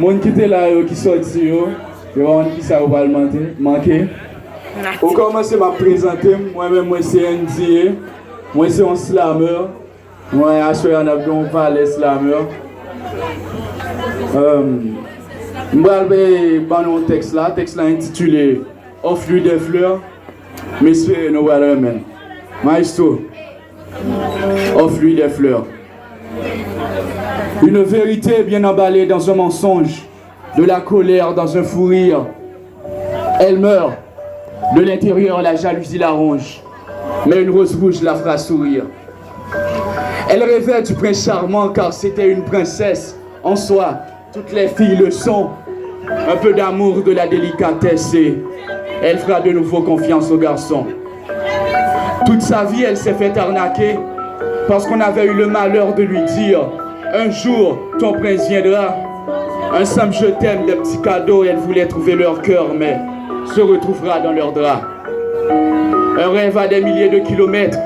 Moun qui était là, qui sorti, yo qui ça va manquer. On commence à me présenter, moi-même, moi c'est NDA, moi c'est un slammer, moi je suis un valet slammer. Je vais vous un texte là intitulé Offre-lui des fleurs, mais espérez nous voir même. Maestro, offre-lui des fleurs. Une vérité bien emballée dans un mensonge, de la colère dans un fou rire. Elle meurt, de l'intérieur la jalousie la ronge, mais une rose rouge la fera sourire. Elle rêvait du prince charmant car c'était une princesse en soi. Toutes les filles le sont. Un peu d'amour, de la délicatesse et elle fera de nouveau confiance aux garçons. Toute sa vie, elle s'est fait arnaquer parce qu'on avait eu le malheur de lui dire un jour, ton prince viendra. Un simple je t'aime, des petits cadeaux, elle voulait trouver leur cœur, mais se retrouvera dans leur drap. Un rêve à des milliers de kilomètres,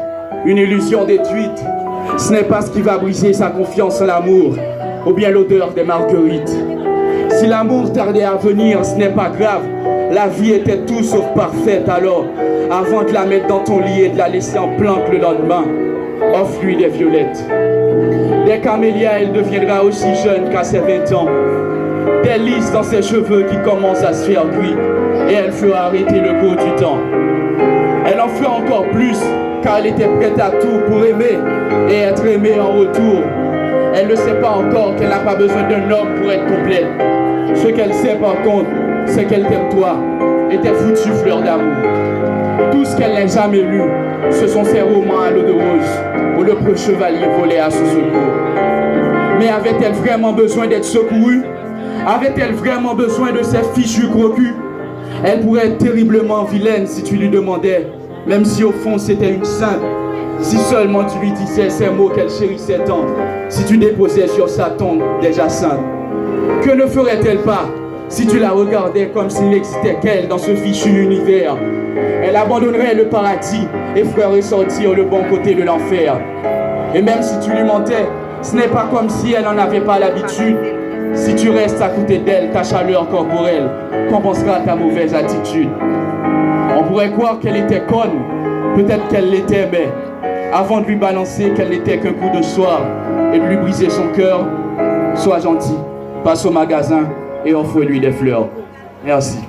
une illusion détruite. Ce n'est pas ce qui va briser sa confiance en l'amour, ou bien l'odeur des marguerites. Si l'amour tardait à venir, ce n'est pas grave. La vie était tout sauf parfaite, alors, avant de la mettre dans ton lit et de la laisser en planque le lendemain, offre-lui des violettes. Des camélias, elle deviendra aussi jeune qu'à ses 20 ans. Des lys dans ses cheveux qui commencent à se faire gris, et elle fera arrêter le cours du temps. Elle en fera encore plus, car elle était prête à tout pour aimer et être aimée en retour. Elle ne sait pas encore qu'elle n'a pas besoin d'un homme pour être complète. Ce qu'elle sait par contre, c'est qu'elle t'aime toi et tes foutues fleurs d'amour. Tout ce qu'elle n'a jamais lu, ce sont ses romans à l'eau de rose, où le preux chevalier volait à son secours. Mais avait-elle vraiment besoin d'être secourue? Avait-elle vraiment besoin de ces fichus crocus? Elle pourrait être terriblement vilaine si tu lui demandais, même si au fond c'était une sainte. Si seulement tu lui disais ces mots qu'elle chérissait tant, si tu déposais sur sa tombe déjà sainte. Que ne ferait-elle pas si tu la regardais comme s'il n'existait qu'elle dans ce fichu univers? Elle abandonnerait le paradis et ferait ressortir le bon côté de l'enfer. Et même si tu lui mentais, ce n'est pas comme si elle n'en avait pas l'habitude. Si tu restes à côté d'elle, ta chaleur corporelle compensera ta mauvaise attitude. On pourrait croire qu'elle était conne, peut-être qu'elle l'était, mais avant de lui balancer qu'elle n'était qu'un coup de soir et de lui briser son cœur, sois gentil, passe au magasin et offre-lui des fleurs. Merci.